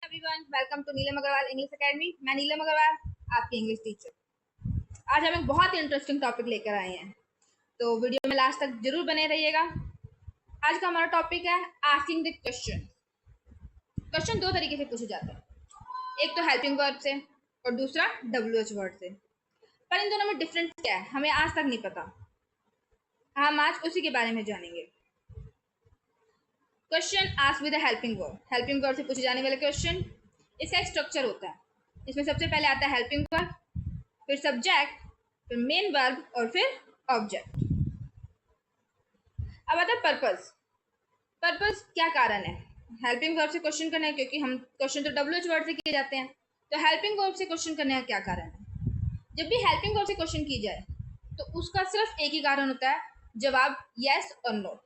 Everyone, welcome to Neelam Agarwal English academy. मैं नीलम अग्रवाल, आपकी English teacher. आज हम एक बहुत ही इंटरेस्टिंग टॉपिक लेकर आए हैं, तो वीडियो में लास्ट तक जरूर बने रहिएगा। आज का हमारा टॉपिक है आस्किंग द क्वेश्चन। क्वेश्चन दो तरीके से पूछे जाते हैं, एक तो हेल्पिंग वर्ब से और दूसरा WH वर्ड से। पर इन दोनों में डिफरेंस क्या है हमें आज तक नहीं पता। हम आज उसी के बारे में जानेंगे। Question asked with helping verb से पूछे जाने वाले क्वेश्चन, इसका एक स्ट्रक्चर होता है। इसमें सबसे पहले आता है हेल्पिंग वर्ब, फिर सब्जेक्ट, फिर मेन वर्ब और फिर ऑब्जेक्ट। अब आता है पर्पस। पर्पस क्या कारण है हेल्पिंग वर्ब से क्वेश्चन करना है, क्योंकि हम क्वेश्चन तो WH वर्ड से किए जाते हैं, तो हेल्पिंग वर्ब से क्वेश्चन करने का क्या कारण है। जब भी हेल्पिंग वर्ब से क्वेश्चन की जाए तो उसका सिर्फ एक ही कारण होता है, जवाब यस और नो।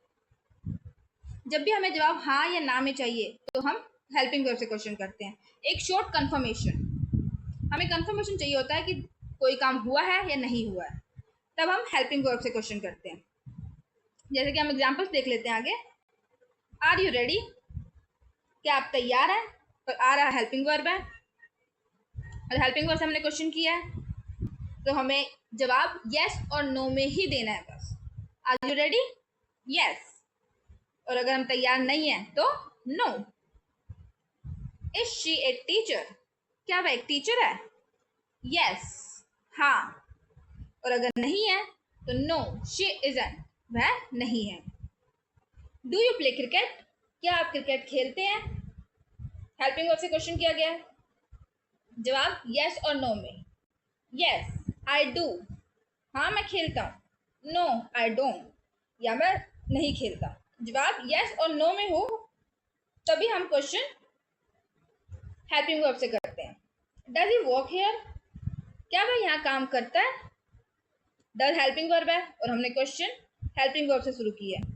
जब भी हमें जवाब हाँ या ना में चाहिए तो हम हेल्पिंग वर्ब से क्वेश्चन करते हैं। एक शॉर्ट कंफर्मेशन, हमें कंफर्मेशन चाहिए होता है कि कोई काम हुआ है या नहीं हुआ है, तब हम हेल्पिंग वर्ब से क्वेश्चन करते हैं। जैसे कि हम एग्जांपल्स देख लेते हैं आगे। आर यू रेडी, क्या आप तैयार हैं, और आ रहा हेल्पिंग वर्ब है और हेल्पिंग वर्ब से हमने क्वेश्चन किया है, तो हमें जवाब यस और नो में ही देना है बस। आर यू रेडी, यस, और अगर हम तैयार नहीं है तो no. Is she a teacher, क्या वह एक टीचर है, यस, हाँ, और अगर नहीं है तो नो शी इजंट, वह नहीं है। डू यू प्ले क्रिकेट, क्या आप क्रिकेट खेलते हैं, हेल्पिंग वर्ब से क्वेश्चन किया गया है, जवाब यस और नो में। यस आई डू, हाँ मैं खेलता हूँ, नो आई डोंट, या मैं नहीं खेलता। जवाब यस और नो में हो तभी हम क्वेश्चन हेल्पिंग वर्ब से करते हैं। डज ही वर्क हियर, क्या वह यहाँ काम करता है। डज हेल्पिंग वर्ब है और हमने क्वेश्चन हेल्पिंग वर्ब से शुरू किया है।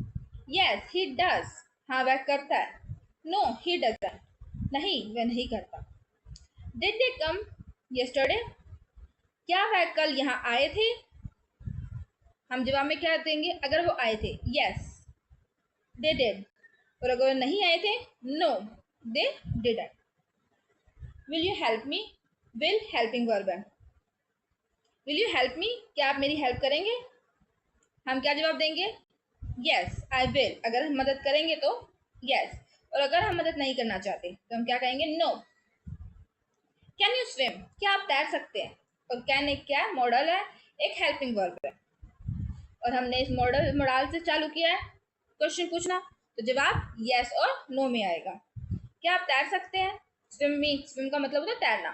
यस ही डज, हाँ वह करता है। नो ही डजंट, नहीं वह नहीं करता। डिड दे कम यस्टरडे, क्या वह कल यहाँ आए थे। हम जवाब में क्या देंगे, अगर वो आए थे यस दे डिड, और अगर नहीं आए थे no they didn't. Will you help me, will helping verb है। विल यू हेल्प मी, क्या आप मेरी हेल्प करेंगे। हम क्या जवाब देंगे, यस आई विल, अगर हम मदद करेंगे तो यस, और अगर हम मदद नहीं करना चाहते तो हम क्या कहेंगे, नो। कैन यू स्विम, क्या आप तैर सकते हैं, और कैन एक क्या मॉडल है, एक हेल्पिंग वर्ब है, और हमने इस मॉडल से चालू किया है क्वेश्चन पूछना, तो जवाब यस और नो में आएगा। क्या आप तैर सकते हैं, स्विम का मतलब होता है तैरना।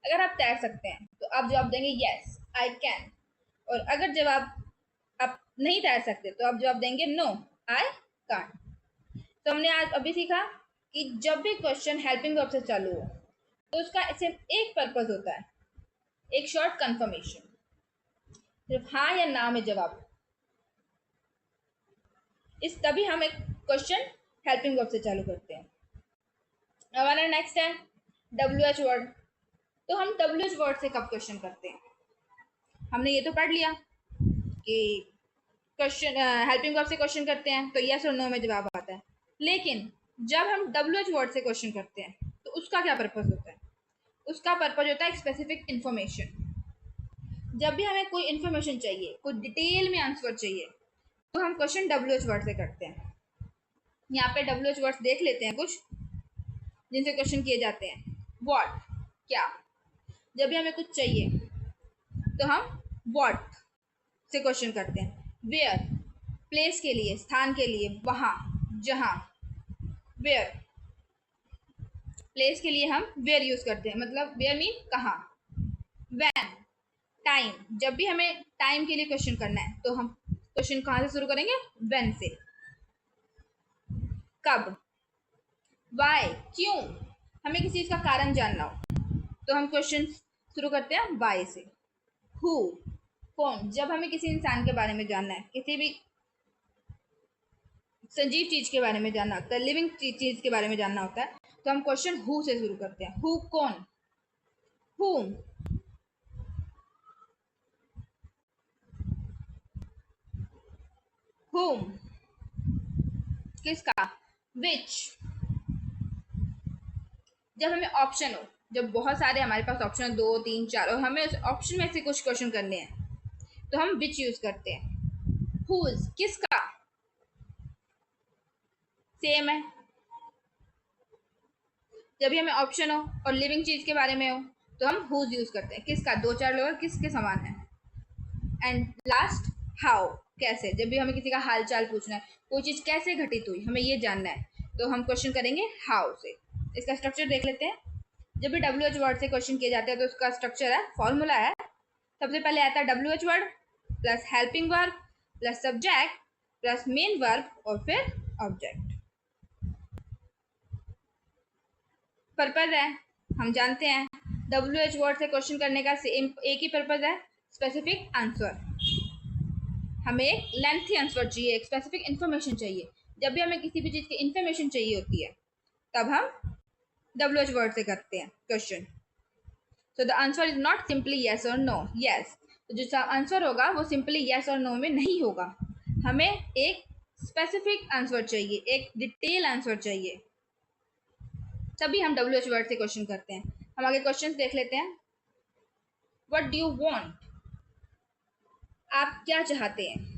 अगर आप तैर सकते हैं तो आप जवाब देंगे यस आई कैन, और अगर जवाब आप नहीं तैर सकते तो आप जवाब देंगे नो आई कांट। तो हमने आज अभी सीखा कि जब भी क्वेश्चन हेल्पिंग वर्ब से चालू हो तो उसका सिर्फ एक पर्पस होता है, एक शॉर्ट कंफर्मेशन, सिर्फ हाँ या ना में जवाब। इस तभी हम एक क्वेश्चन हेल्पिंग वर्ब से चालू करते हैं। हमारा नेक्स्ट है WH वर्ड। तो हम WH वर्ड से कब क्वेश्चन करते हैं, हमने ये तो पढ़ लिया कि क्वेश्चन हेल्पिंग वर्ब से क्वेश्चन करते हैं तो यस और नो में जवाब आता है, लेकिन जब हम WH वर्ड से क्वेश्चन करते हैं तो उसका क्या पर्पस होता है। उसका पर्पस होता है स्पेसिफिक इंफॉर्मेशन। जब भी हमें कोई इंफॉर्मेशन चाहिए, कोई डिटेल में आंसर चाहिए, तो हम क्वेश्चन WH वर्ड से करते हैं। यहाँ पे WH वर्ड्स देख लेते हैं कुछ जिनसे क्वेश्चन किए जाते हैं। व्हाट, क्या, जब भी हमें कुछ चाहिए तो हम व्हाट से क्वेश्चन करते हैं। वेयर, प्लेस के लिए, स्थान के लिए, वहाँ जहाँ। वेयर, प्लेस के लिए हम वेयर यूज करते हैं, मतलब वेयर मीन कहाँ। व्हेन, टाइम, जब भी हमें टाइम के लिए क्वेश्चन करना है तो हम क्वेश्चन कहाँ से शुरू करेंगे, व्हेन से। कब, वाई, क्यों, हमें किसी चीज का कारण जानना हो तो हम क्वेश्चन शुरू करते हैं वाई से। हु, कौन, जब हमें किसी इंसान के बारे में जानना है, किसी भी सजीव चीज के बारे में जानना होता है, लिविंग चीज के बारे में जानना होता है, तो हम क्वेश्चन हु से शुरू करते हैं। हु, कौन, हुम, हुम, किसका, विच, जब हमें ऑप्शन हो, जब बहुत सारे हमारे पास ऑप्शन 2 3 4 और हमें उस ऑप्शन में से कुछ क्वेश्चन करने हैं तो हम विच यूज करते हैं। हुज किसका, सेम है। जब भी हमें ऑप्शन हो और लिविंग चीज के बारे में हो तो हम हुज यूज करते हैं, किसका, 2 4 लोग किसके समान है। एंड लास्ट हाउ, कैसे, जब भी हमें किसी का हाल चाल पूछना है, कोई चीज कैसे घटित हुई हमें ये जानना है तो हम क्वेश्चन करेंगे हाउ से। इसका स्ट्रक्चर देख लेते हैं। जब भी WH वर्ड से क्वेश्चन किए जाते हैं तो उसका स्ट्रक्चर है, फॉर्मूला है, सबसे पहले आता है WH word plus helping verb plus subject plus main verb और फिर ऑब्जेक्ट। पर्पज है, हम जानते हैं WH वर्ड से क्वेश्चन करने का एक ही पर्पज है, स्पेसिफिक आंसर। हमें एक लेंथी आंसर चाहिए, एक स्पेसिफिक इन्फॉर्मेशन चाहिए। जब भी हमें किसी भी चीज की इन्फॉर्मेशन चाहिए होती है तब हम WH वर्ड से करते हैं question. So the answer is not simply yes और नो। यस, तो जो आंसर होगा वो सिंपली यस और नो में नहीं होगा, हमें एक स्पेसिफिक आंसर चाहिए, एक डिटेल आंसर चाहिए, तभी हम WH वर्ड से क्वेश्चन करते हैं। हम आगे क्वेश्चन देख लेते हैं। व्हाट डू यू वांट, आप क्या चाहते हैं।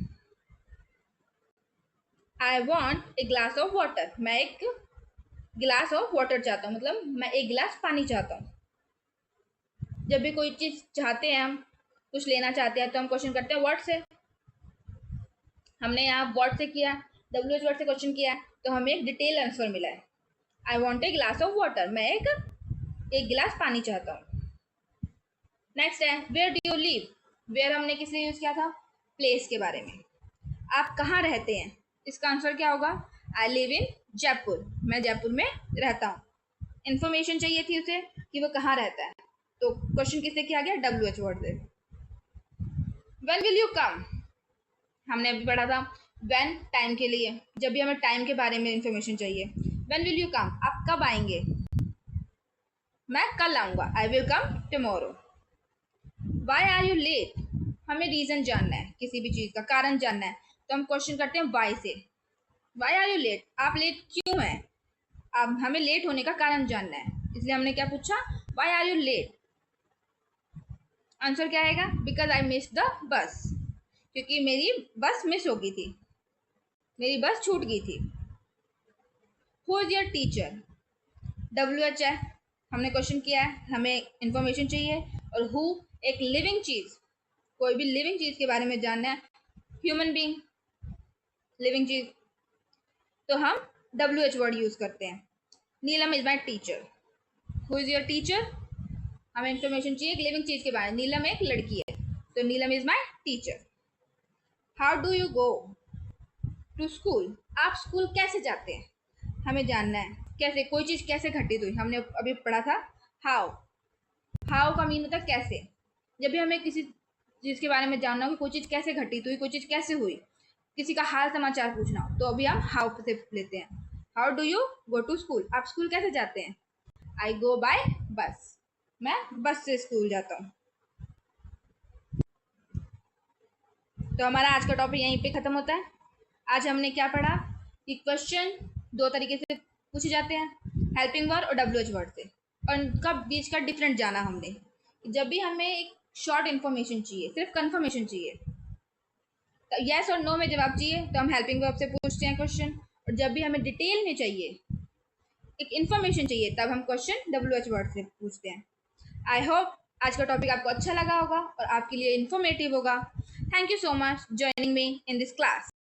आई want a glass of water, मैं एक गिलास ऑफ वाटर चाहता हूँ, मतलब मैं एक गिलास पानी चाहता हूँ। जब भी कोई चीज चाहते हैं, हम कुछ लेना चाहते हैं तो हम क्वेश्चन करते हैं व्हाट से। हमने यहाँ व्हाट से किया, WH वर्ड से क्वेश्चन किया तो हमें एक डिटेल आंसर मिला है। I want a glass of water, मैं एक गिलास पानी चाहता हूँ। नेक्स्ट है where do you live, where हमने किस लिए यूज किया था, प्लेस के बारे में। आप कहाँ रहते हैं, इसका आंसर क्या होगा, आई लिव इन जयपुर, मैं जयपुर में रहता हूँ। इंफॉर्मेशन चाहिए थी उसे कि वो कहाँ रहता है तो क्वेश्चन किससे किया गया, WH वर्ड से। व्हेन विल यू कम, हमने अभी पढ़ा था व्हेन टाइम के लिए, जब भी हमें टाइम के बारे में इंफॉर्मेशन चाहिए। व्हेन विल यू कम, आप कब आएंगे, मैं कल आऊंगा, I will come tomorrow. Why are you late, हमें रीजन जानना है, किसी भी चीज का कारण जानना है तो हम क्वेश्चन करते हैं व्हाई से। व्हाई आर यू लेट, आप लेट क्यों हैं, अब हमें लेट होने का कारण जानना है, इसलिए हमने क्या पूछा, why are you late. Answer क्या आएगा, because I miss the bus, क्योंकि मेरी बस मिस हो गई थी, मेरी बस छूट गई थी। Who is your teacher, WH है, हमने क्वेश्चन किया है, हमें इंफॉर्मेशन चाहिए, और हु एक लिविंग चीज, कोई भी लिविंग चीज के बारे में जानना है, ह्यूमन बीइंग, लिविंग चीज, तो हम WH वर्ड यूज करते हैं। Neelam is my teacher, who is your teacher, हमें इंफॉर्मेशन चाहिए एक लिविंग चीज के बारे में, नीलम एक लड़की है तो Neelam is my teacher. How do you go to school, आप स्कूल कैसे जाते हैं, हमें जानना है कैसे, कोई चीज कैसे घटित हुई, हमने अभी पढ़ा था हाउ। हाउ का मीन होता है कैसे, जब भी हमें किसी चीज के बारे में जानना हो कि कोई चीज कैसे घटित हुई, कोई चीज कैसे हुई, किसी का हाल समाचार पूछना हो तो अभी हम हाउ से लेते हैं। How do you go to school, आप स्कूल कैसे जाते हैं, आई गो बाय बस, मैं बस से स्कूल जाता हूँ। तो हमारा आज का टॉपिक यहीं पे खत्म होता है। आज हमने क्या पढ़ा कि क्वेश्चन दो तरीके से पूछे जाते हैं, हेल्पिंग वर्ड और WH वर्ड से, और उनका बीच का डिफरेंट जाना हमने। जब भी हमें एक शॉर्ट इन्फॉर्मेशन चाहिए, सिर्फ कंफर्मेशन चाहिए, तो यस और नो में जवाब चाहिए तो हम हेल्पिंग वर्ब से पूछते हैं क्वेश्चन, और जब भी हमें डिटेल में चाहिए, एक इन्फॉर्मेशन चाहिए, तब हम क्वेश्चन WH वर्ड से पूछते हैं। आई होप आज का टॉपिक आपको अच्छा लगा होगा और आपके लिए इन्फॉर्मेटिव होगा। Thank you so much joining me in this class.